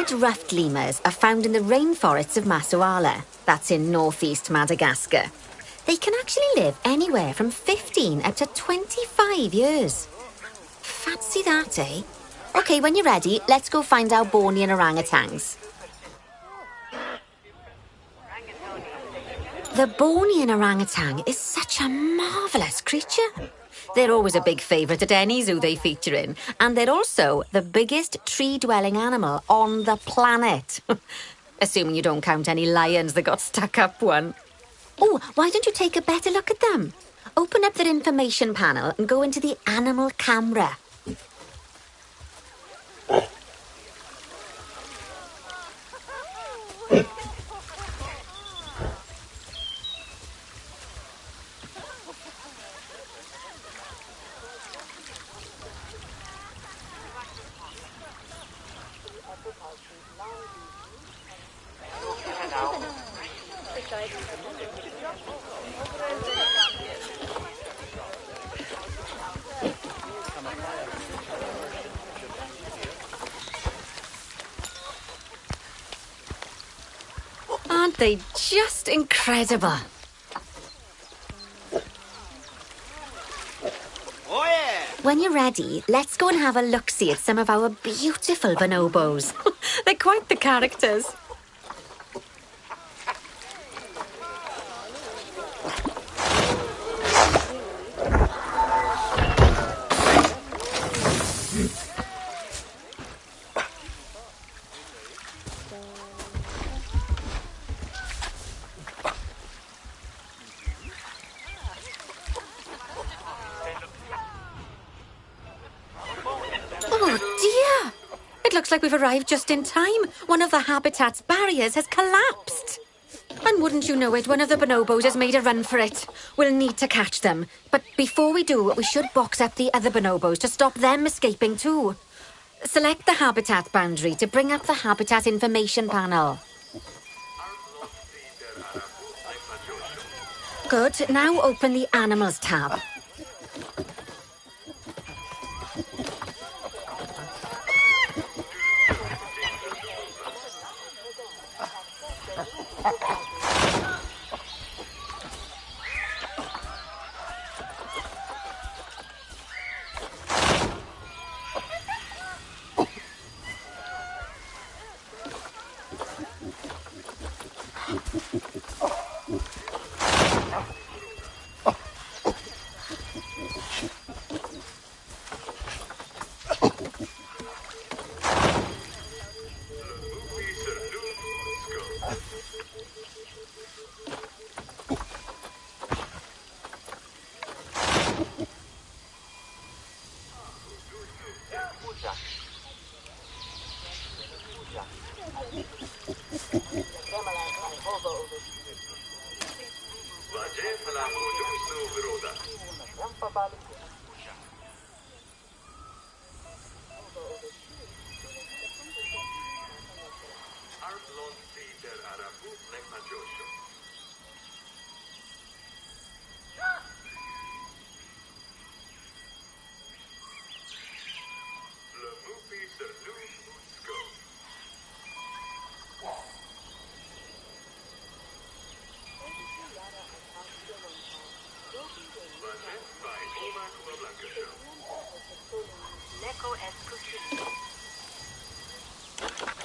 red-ruffed lemurs are found in the rainforests of Masoala. That's in northeast Madagascar. They can actually live anywhere from 15 up to 25 years. Fancy that, eh? OK, when you're ready, let's go find our Bornean orangutans. The Bornean orangutan is such a marvellous creature. They're always a big favourite at any zoo they feature in, and they're also the biggest tree-dwelling animal on the planet. Assuming you don't count any lions that got stuck up one. Oh, why don't you take a better look at them? Open up their information panel and go into the animal camera. Aren't they just incredible? Oh yeah! When you're ready, let's go and have a look-see at some of our beautiful bonobos. They're quite the characters. Oh dear! It looks like we've arrived just in time. One of the habitat's barriers has collapsed. And wouldn't you know it, one of the bonobos has made a run for it. We'll need to catch them. But before we do, we should box up the other bonobos to stop them escaping too. Select the habitat boundary to bring up the habitat information panel. Good, now open the animals tab.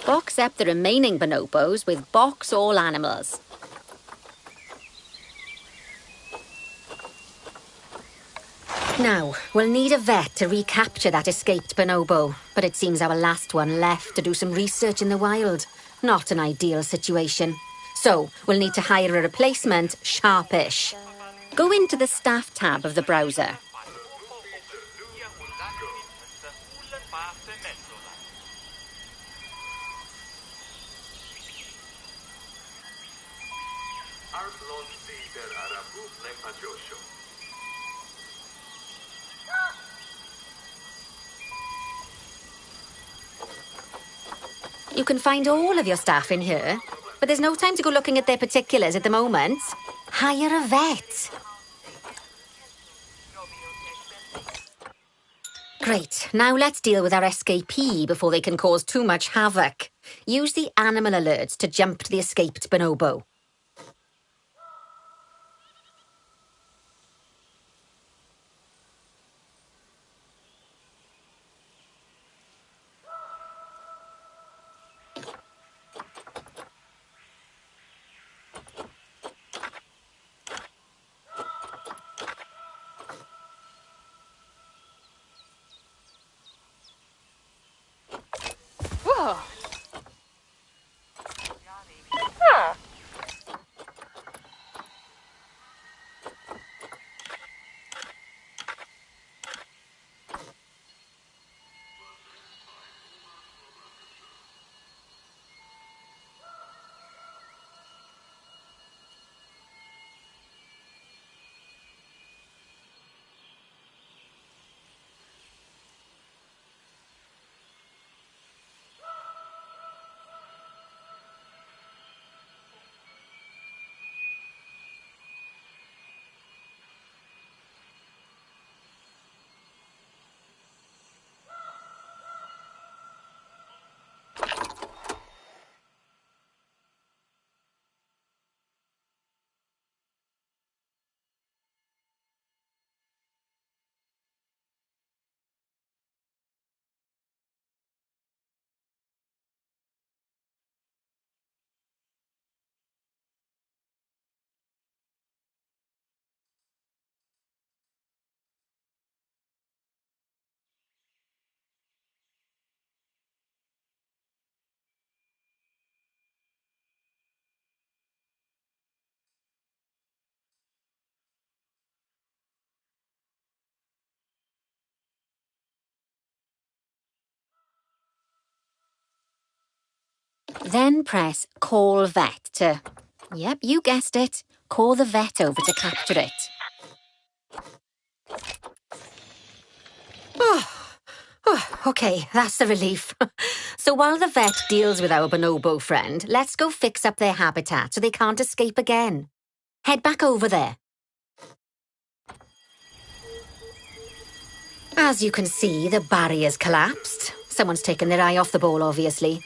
Box up the remaining bonobos with box all animals. Now, we'll need a vet to recapture that escaped bonobo, but it seems our last one left to do some research in the wild. Not an ideal situation. So, we'll need to hire a replacement sharpish. Go into the staff tab of the browser. You can find all of your staff in here, but there's no time to go looking at their particulars at the moment. Hire a vet. Great. Now let's deal with our escapee before they can cause too much havoc. Use the animal alerts to jump to the escaped bonobo. Whoa. Then press Call Vet to... Yep, you guessed it. Call the vet over to capture it. OK, that's the relief. So while the vet deals with our bonobo friend, let's go fix up their habitat so they can't escape again. Head back over there. As you can see, the barrier's collapsed. Someone's taken their eye off the ball, obviously.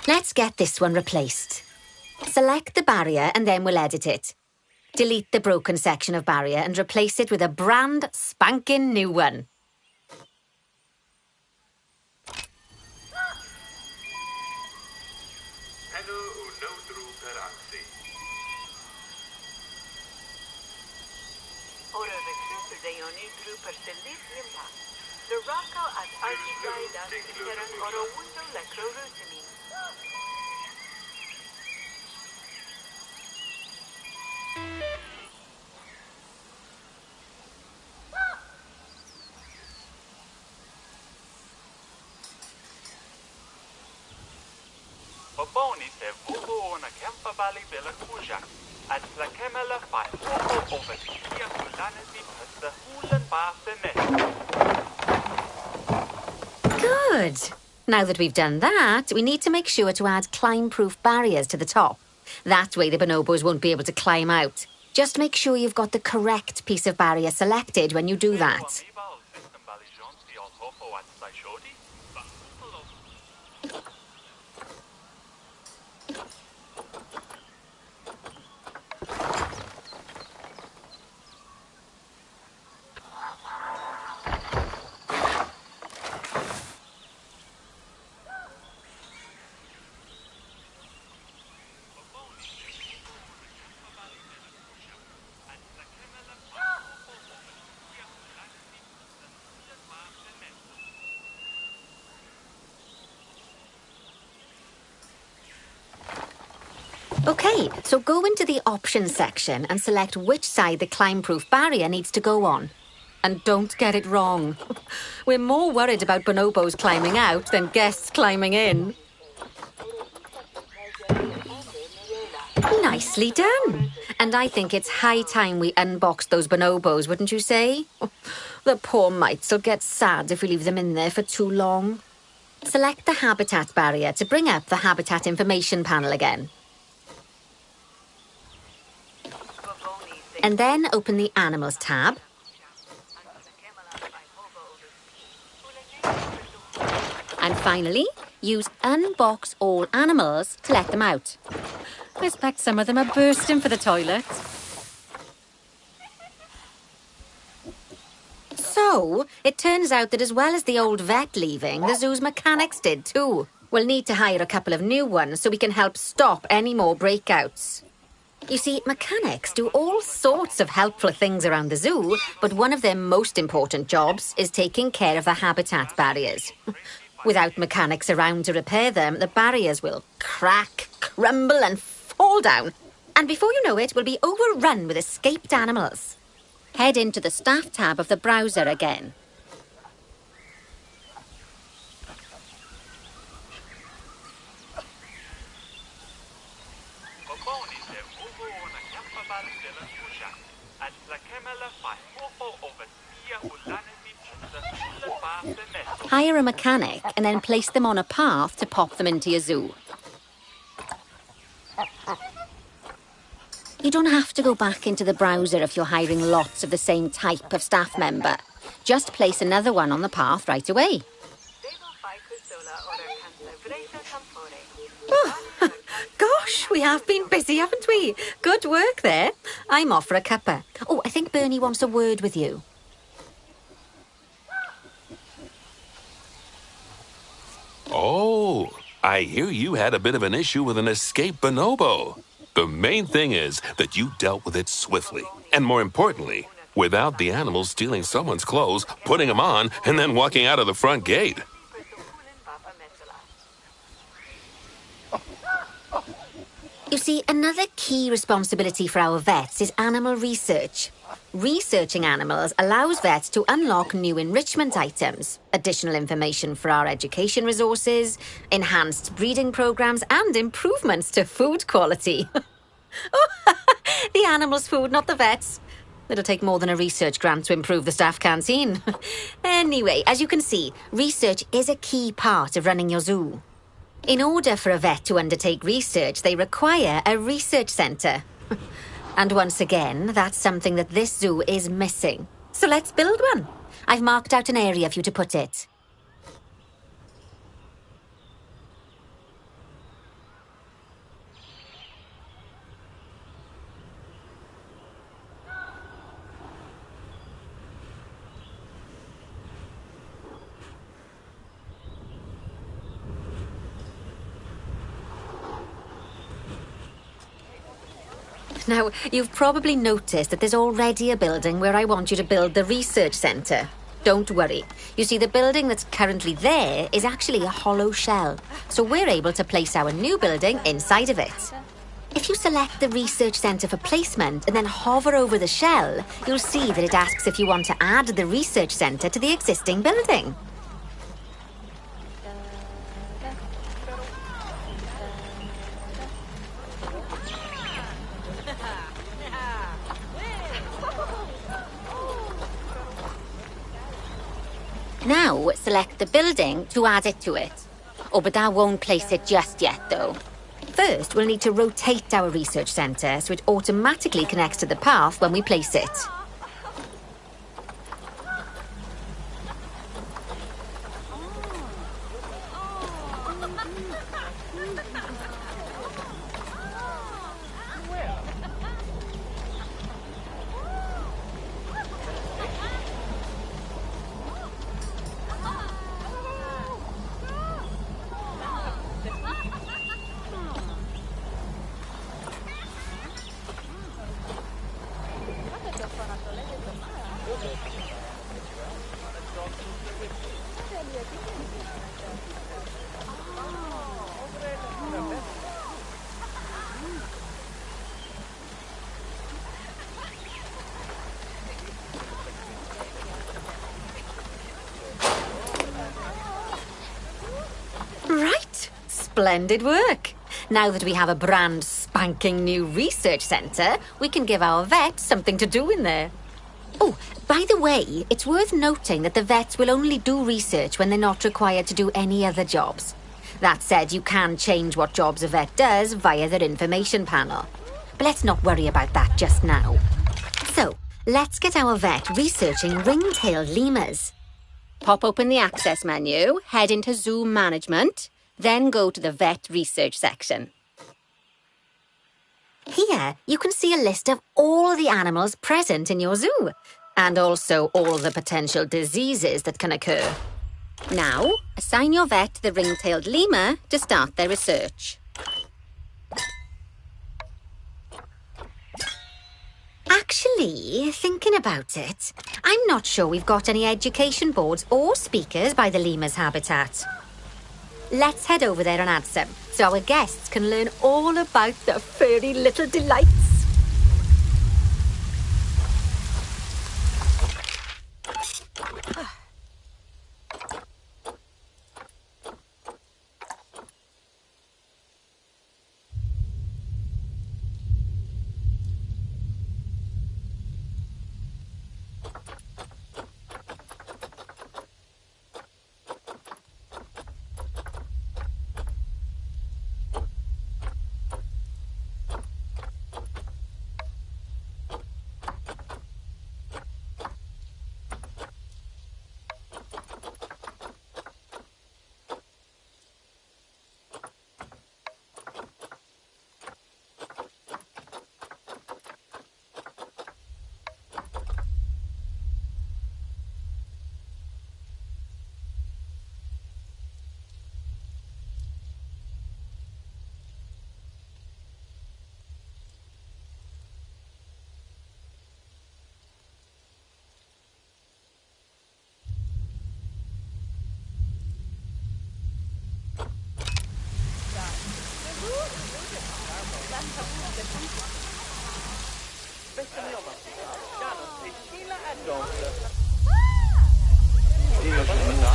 Let's get this one replaced. Select the barrier and then we'll edit it. Delete the broken section of barrier and replace it with a brand spanking new one. Good. Now that we've done that, we need to make sure to add climb-proof barriers to the top. That way the bonobos won't be able to climb out. Just make sure you've got the correct piece of barrier selected when you do that. OK, so go into the options section and select which side the climb-proof barrier needs to go on. And don't get it wrong. We're more worried about bonobos climbing out than guests climbing in. Nicely done. And I think it's high time we unboxed those bonobos, wouldn't you say? The poor mites will get sad if we leave them in there for too long. Select the habitat barrier to bring up the habitat information panel again. And then open the Animals tab. And finally, use Unbox All Animals to let them out. I expect some of them are bursting for the toilet. So, it turns out that as well as the old vet leaving, the zoo's mechanics did too. We'll need to hire a couple of new ones so we can help stop any more breakouts. You see, mechanics do all sorts of helpful things around the zoo, but one of their most important jobs is taking care of the habitat barriers. Without mechanics around to repair them, the barriers will crack, crumble and fall down. And before you know it, we'll be overrun with escaped animals. Head into the Staff tab of the browser again. Hire a mechanic and then place them on a path to pop them into your zoo. You don't have to go back into the browser if you're hiring lots of the same type of staff member. Just place another one on the path right away. Oh, gosh, we have been busy, haven't we? Good work there. I'm off for a cuppa. Oh, I think Bernie wants a word with you. Oh, I hear you had a bit of an issue with an escaped bonobo. The main thing is that you dealt with it swiftly, and more importantly, without the animal stealing someone's clothes, putting them on, and then walking out of the front gate. You see, another key responsibility for our vets is animal research. Researching animals allows vets to unlock new enrichment items, additional information for our education resources, enhanced breeding programs, and improvements to food quality. Oh, the animals' food, not the vets. It'll take more than a research grant to improve the staff canteen. Anyway, as you can see, research is a key part of running your zoo. In order for a vet to undertake research, they require a research centre. And once again, that's something that this zoo is missing. So let's build one. I've marked out an area for you to put it. Now, you've probably noticed that there's already a building where I want you to build the research centre. Don't worry. You see, the building that's currently there is actually a hollow shell, so we're able to place our new building inside of it. If you select the research centre for placement and then hover over the shell, you'll see that it asks if you want to add the research centre to the existing building. Now, select the building to add it to it. Oh, but that won't place it just yet, though. First, we'll need to rotate our research centre so it automatically connects to the path when we place it. Right, splendid work. Now that we have a brand spanking spanking new research centre, we can give our vets something to do in there. Oh, by the way, it's worth noting that the vets will only do research when they're not required to do any other jobs. That said, you can change what jobs a vet does via their information panel. But let's not worry about that just now. So, let's get our vet researching ring-tailed lemurs. Pop open the access menu, head into Zoo Management, then go to the vet research section. Here, you can see a list of all the animals present in your zoo, and also all the potential diseases that can occur. Now, assign your vet the ring-tailed lemur to start their research. Actually, thinking about it, I'm not sure we've got any education boards or speakers by the lemur's habitat. Let's head over there and add some, so our guests can learn all about the furry little delights.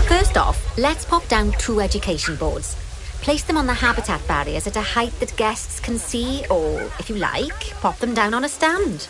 First off, let's pop down 2 education boards. Place them on the habitat barriers at a height that guests can see, or, if you like, pop them down on a stand.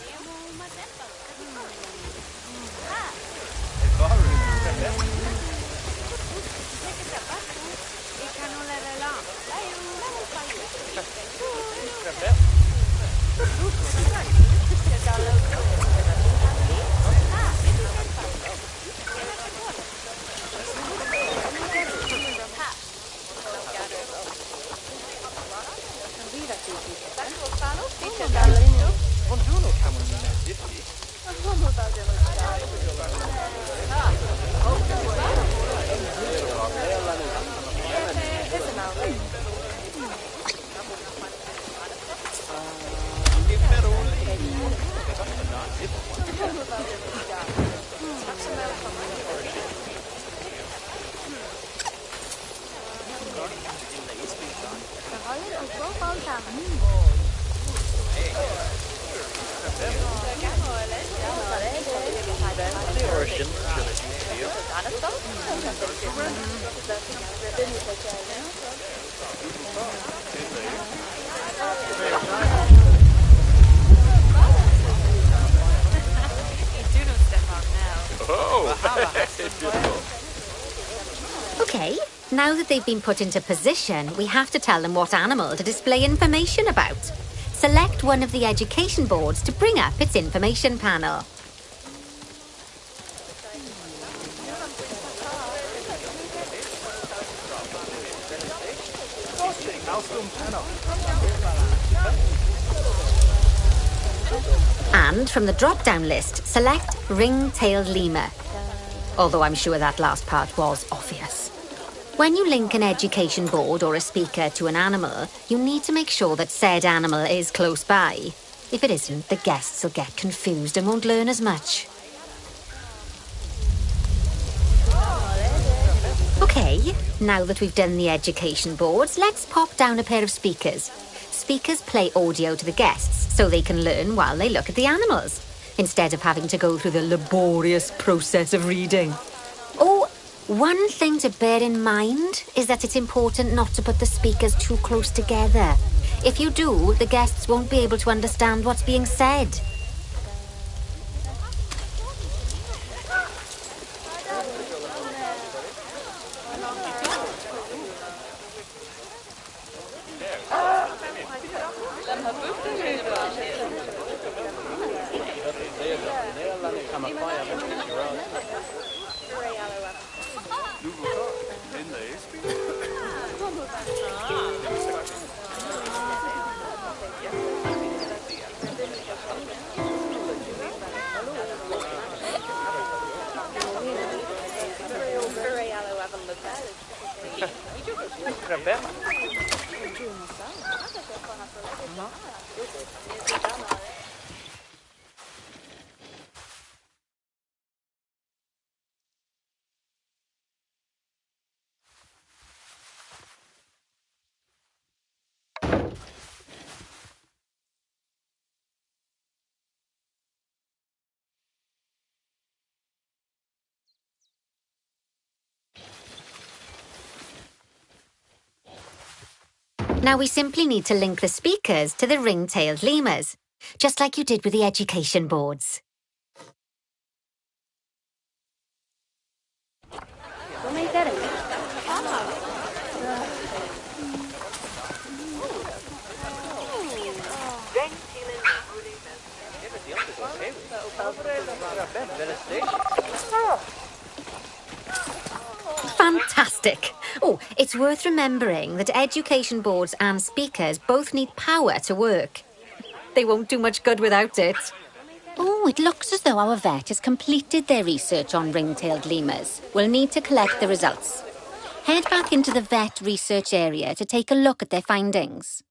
Okay, now that they've been put into position, we have to tell them what animal to display information about. Select one of the education boards to bring up its information panel. And from the drop-down list, select ring-tailed lemur. Although I'm sure that last part was obvious. When you link an education board or a speaker to an animal, you need to make sure that said animal is close by. If it isn't, the guests will get confused and won't learn as much. Okay, now that we've done the education boards, let's pop down a pair of speakers. Speakers play audio to the guests so they can learn while they look at the animals, instead of having to go through the laborious process of reading. Oh, one thing to bear in mind is that it's important not to put the speakers too close together. If you do, the guests won't be able to understand what's being said. Now we simply need to link the speakers to the ring-tailed lemurs, just like you did with the education boards. Fantastic! Oh, it's worth remembering that education boards and speakers both need power to work. They won't do much good without it. Oh, it looks as though our vet has completed their research on ring-tailed lemurs. We'll need to collect the results. Head back into the vet research area to take a look at their findings.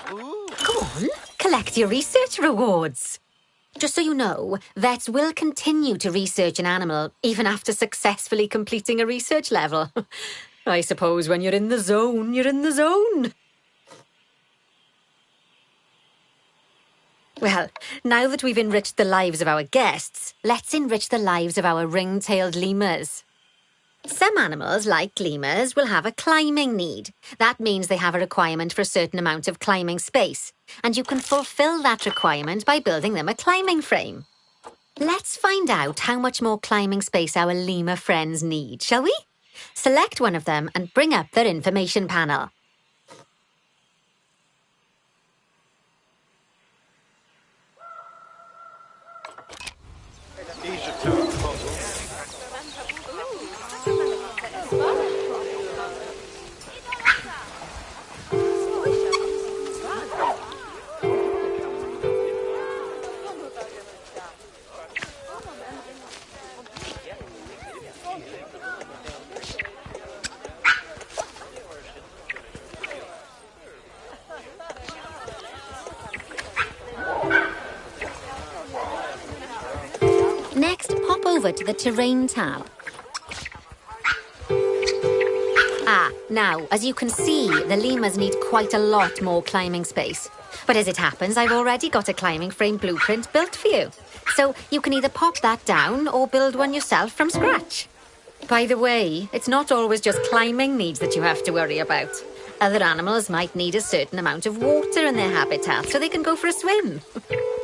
Go on, collect your research rewards. Just so you know, vets will continue to research an animal even after successfully completing a research level. I suppose when you're in the zone, you're in the zone. Well, now that we've enriched the lives of our guests, let's enrich the lives of our ring-tailed lemurs. Some animals, like lemurs, will have a climbing need. That means they have a requirement for a certain amount of climbing space, and you can fulfill that requirement by building them a climbing frame. Let's find out how much more climbing space our lemur friends need, shall we? Select one of them and bring up their information panel. Next, pop over to the Terrain tab. Now, as you can see, the lemurs need quite a lot more climbing space. But as it happens, I've already got a climbing frame blueprint built for you. So you can either pop that down or build one yourself from scratch. By the way, it's not always just climbing needs that you have to worry about. Other animals might need a certain amount of water in their habitat so they can go for a swim.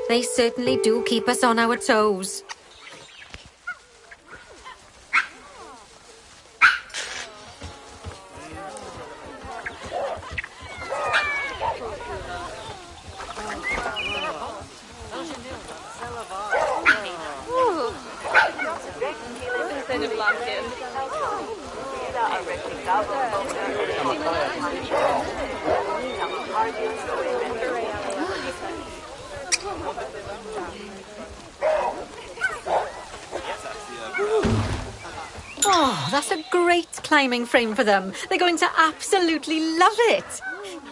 They certainly do keep us on our toes. great climbing frame for them. They're going to absolutely love it.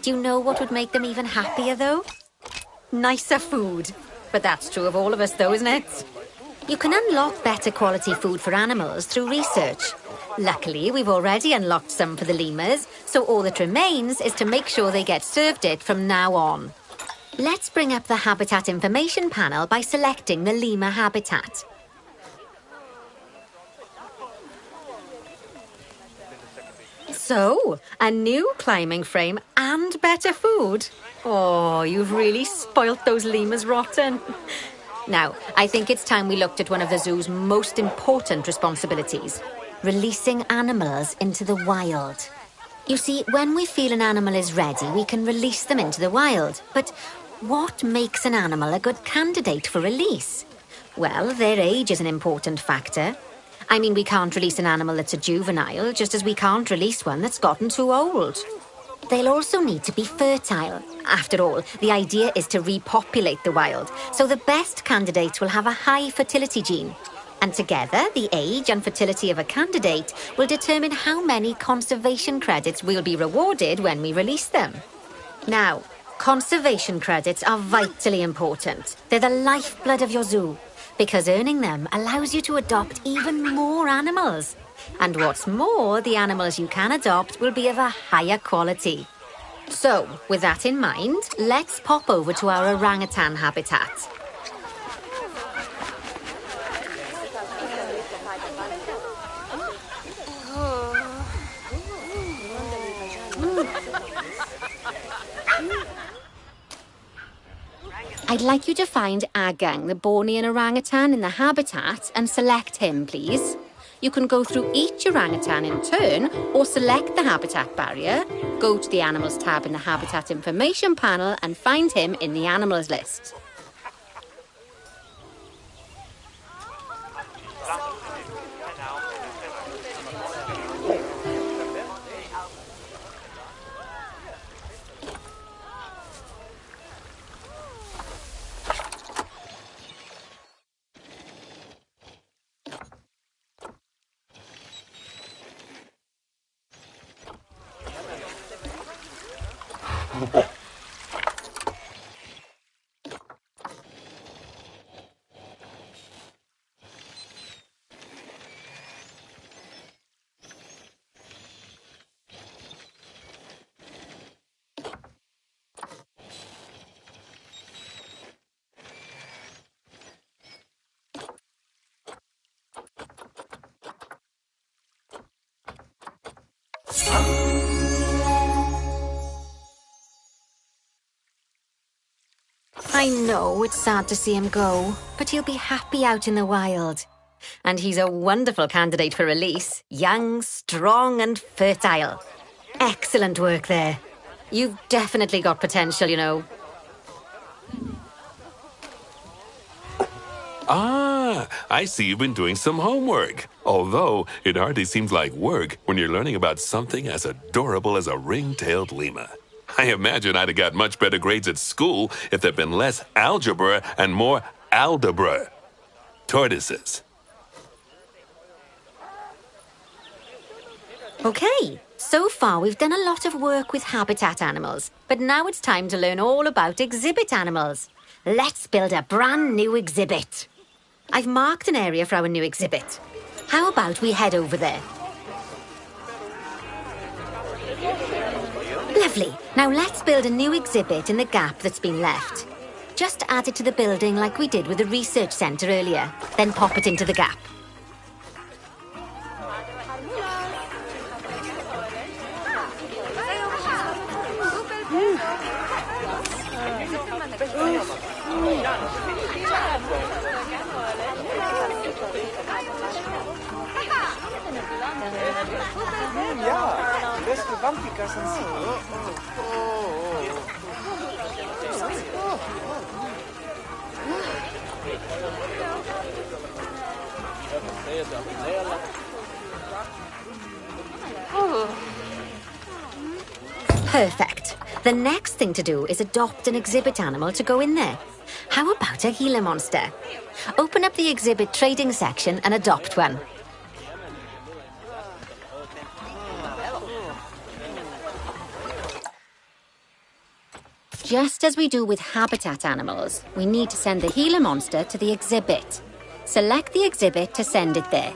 Do you know what would make them even happier, though? Nicer food. But that's true of all of us, though, isn't it? You can unlock better quality food for animals through research. Luckily, we've already unlocked some for the lemurs, so all that remains is to make sure they get served it from now on. Let's bring up the habitat information panel by selecting the lemur habitat. So, a new climbing frame and better food. Oh, you've really spoilt those lemurs rotten. Now, I think it's time we looked at one of the zoo's most important responsibilities, releasing animals into the wild. You see, when we feel an animal is ready, we can release them into the wild. But what makes an animal a good candidate for release? Well, their age is an important factor. I mean, we can't release an animal that's a juvenile, just as we can't release one that's gotten too old. They'll also need to be fertile. After all, the idea is to repopulate the wild, so the best candidates will have a high fertility gene. And together, the age and fertility of a candidate will determine how many conservation credits we'll be rewarded when we release them. Now, conservation credits are vitally important. They're the lifeblood of your zoo, because earning them allows you to adopt even more animals. And what's more, the animals you can adopt will be of a higher quality. So, with that in mind, let's pop over to our orangutan habitat. I'd like you to find Agang, the Bornean orangutan, in the habitat and select him, please. You can go through each orangutan in turn or select the habitat barrier, go to the Animals tab in the Habitat Information panel and find him in the Animals list. I know it's sad to see him go, but he'll be happy out in the wild. And he's a wonderful candidate for release. Young, strong and fertile. Excellent work there. You've definitely got potential, you know. Ah, I see you've been doing some homework. Although it hardly seems like work when you're learning about something as adorable as a ring-tailed lemur. I imagine I'd have got much better grades at school if there'd been less algebra and more aldebra. Tortoises. Okay, so far we've done a lot of work with habitat animals, but now it's time to learn all about exhibit animals. Let's build a brand new exhibit. I've marked an area for our new exhibit. How about we head over there? Lovely. Now let's build a new exhibit in the gap that's been left. Just add it to the building like we did with the research centre earlier, then pop it into the gap. Ja, beste wampikers aan Perfect. The next thing to do is adopt an exhibit animal to go in there. How about a Gila monster? Open up the exhibit trading section and adopt one. Just as we do with habitat animals, we need to send the Gila monster to the exhibit. Select the exhibit to send it there.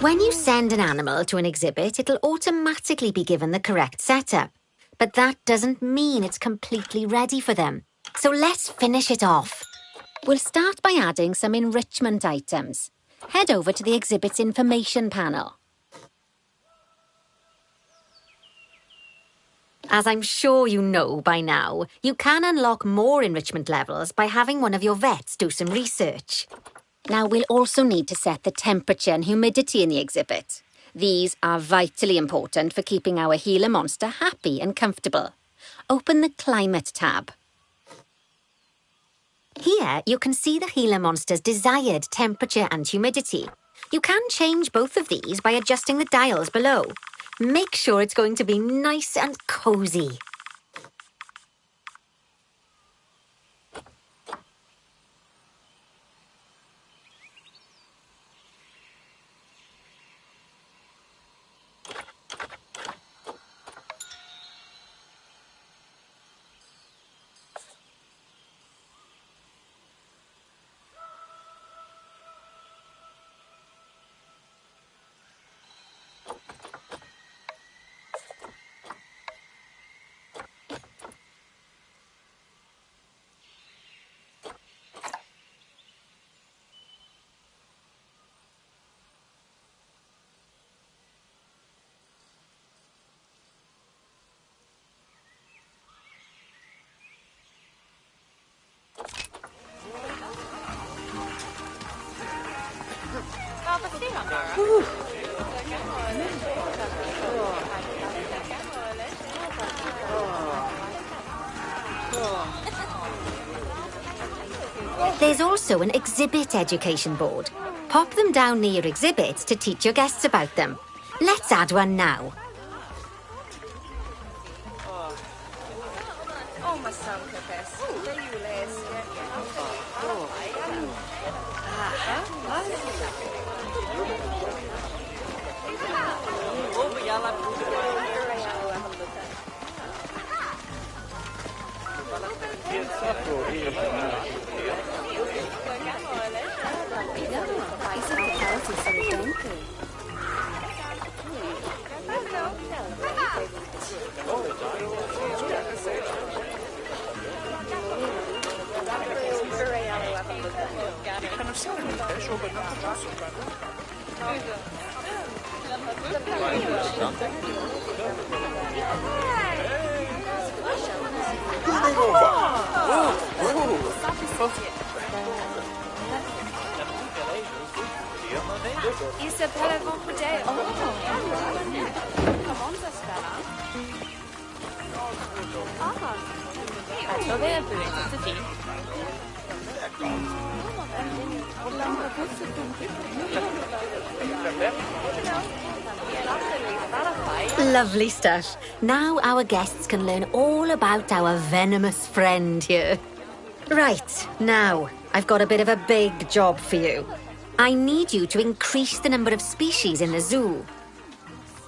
When you send an animal to an exhibit, it'll automatically be given the correct setup. But that doesn't mean it's completely ready for them. So let's finish it off. We'll start by adding some enrichment items. Head over to the exhibit's information panel. As I'm sure you know by now, you can unlock more enrichment levels by having one of your vets do some research. Now, we'll also need to set the temperature and humidity in the exhibit. These are vitally important for keeping our Gila monster happy and comfortable. Open the Climate tab. Here, you can see the Gila monster's desired temperature and humidity. You can change both of these by adjusting the dials below. Make sure it's going to be nice and cosy. There's also an exhibit education board. Pop them down near your exhibits to teach your guests about them. Let's add one now. Isso é para vão poder. Comment ça se fait là? Attendez un peu, c'est fini. Lovely stuff. Now our guests can learn all about our venomous friend here. Right, now, I've got a bit of a big job for you. I need you to increase the number of species in the zoo.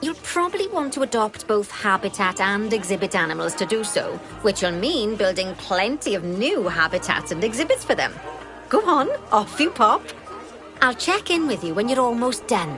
You'll probably want to adopt both habitat and exhibit animals to do so, which will mean building plenty of new habitats and exhibits for them. Go on, off you pop. I'll check in with you when you're almost done.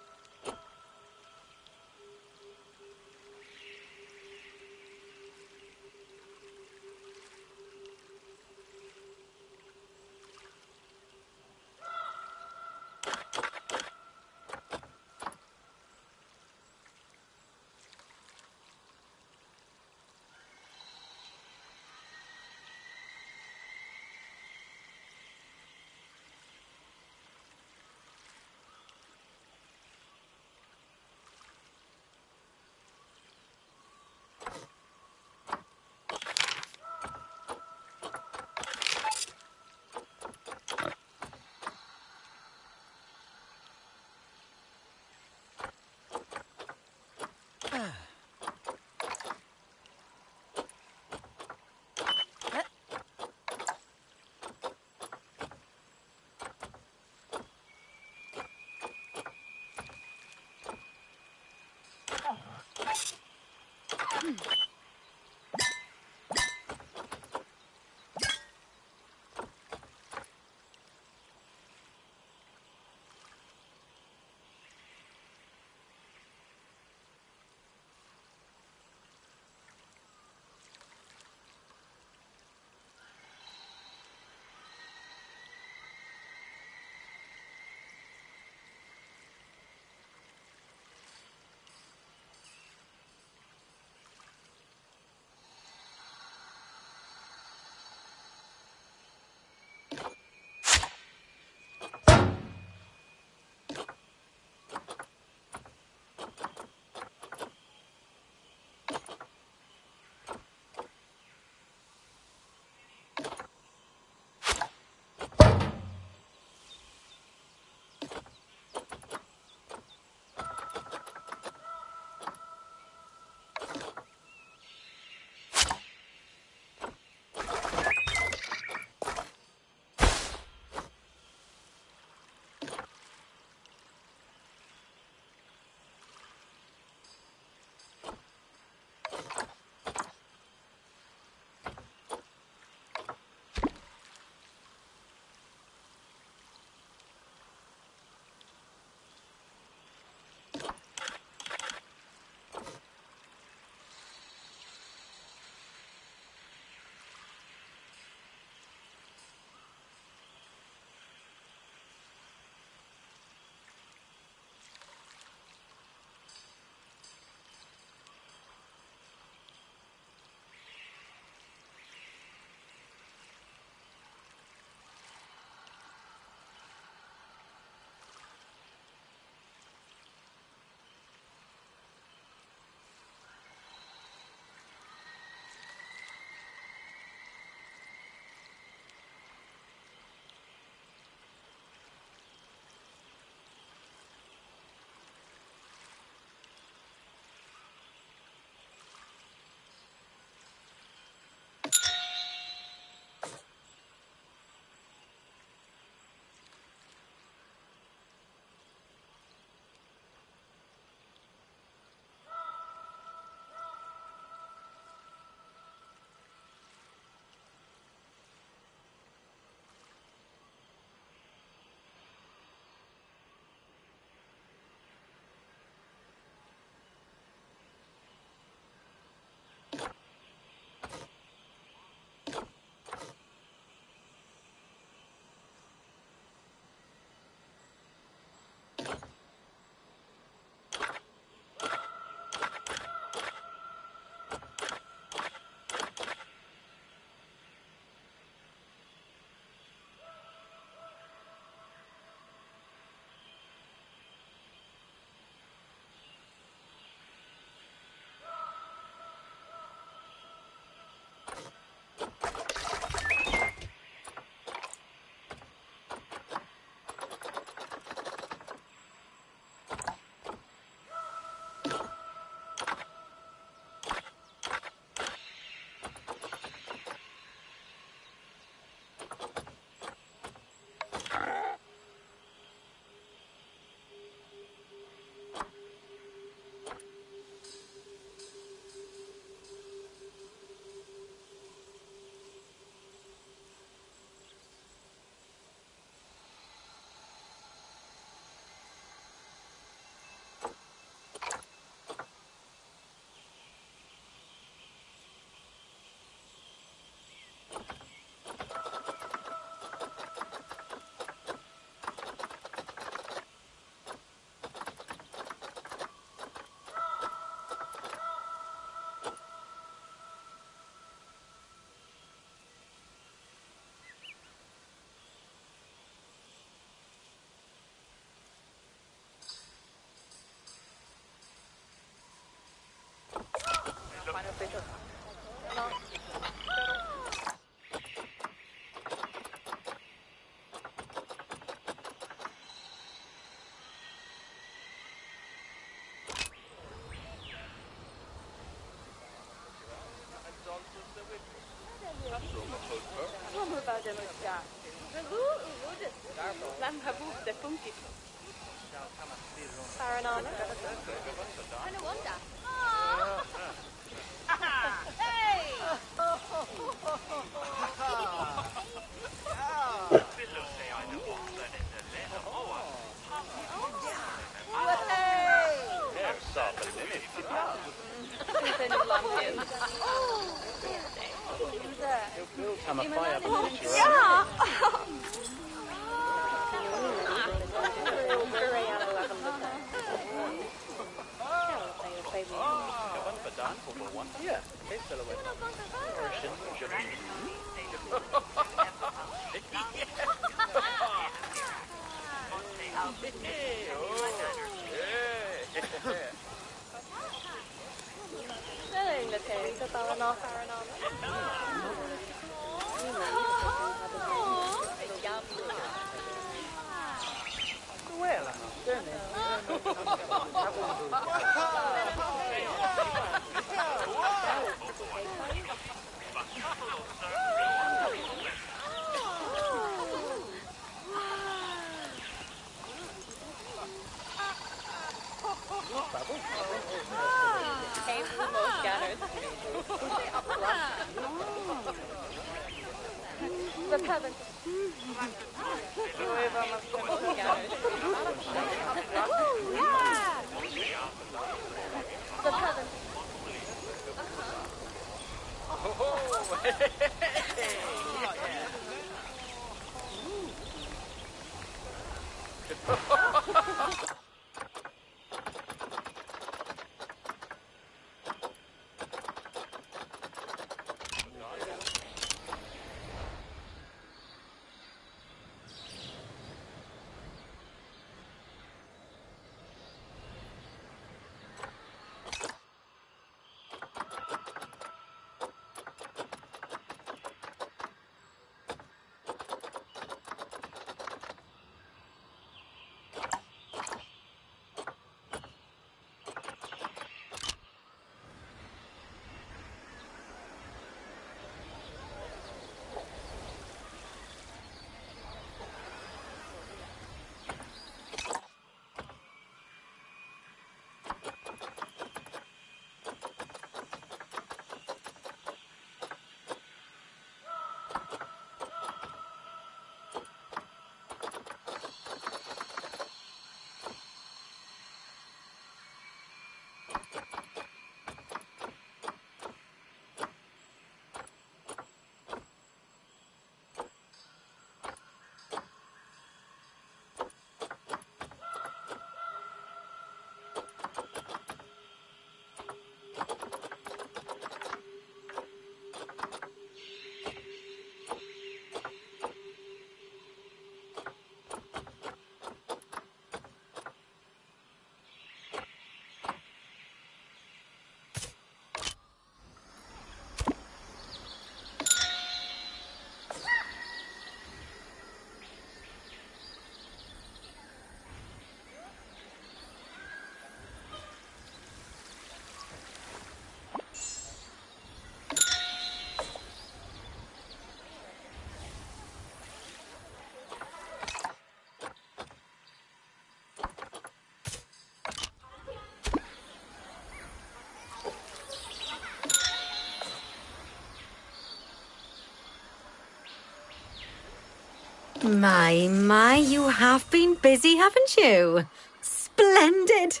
My, you have been busy, haven't you? Splendid!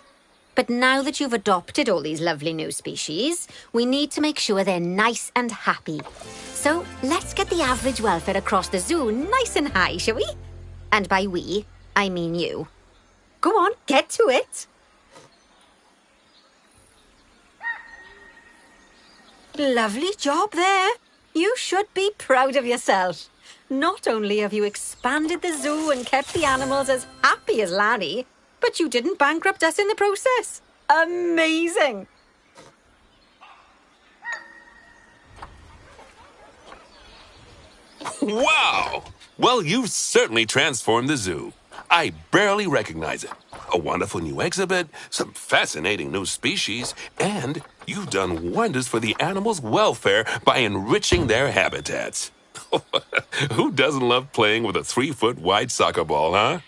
But now that you've adopted all these lovely new species, we need to make sure they're nice and happy. So let's get the average welfare across the zoo nice and high, shall we? And by we, I mean you. Go on, get to it. Lovely job there. You should be proud of yourself. Not only have you expanded the zoo and kept the animals as happy as Larry, but you didn't bankrupt us in the process. Amazing! Wow! Well, you've certainly transformed the zoo. I barely recognize it. A wonderful new exhibit, some fascinating new species, and you've done wonders for the animals' welfare by enriching their habitats. Who doesn't love playing with a 3-foot wide soccer ball, huh?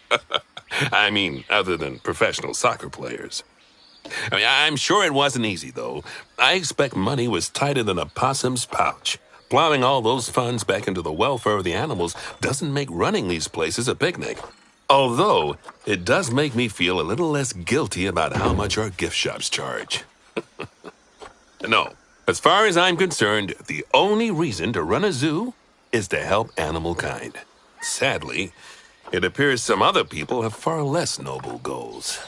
I mean, other than professional soccer players. I'm sure it wasn't easy, though. I expect money was tighter than a possum's pouch. Plowing all those funds back into the welfare of the animals doesn't make running these places a picnic. Although, it does make me feel a little less guilty about how much our gift shops charge. No, as far as I'm concerned, the only reason to run a zoo is to help animal kind. Sadly, it appears some other people have far less noble goals.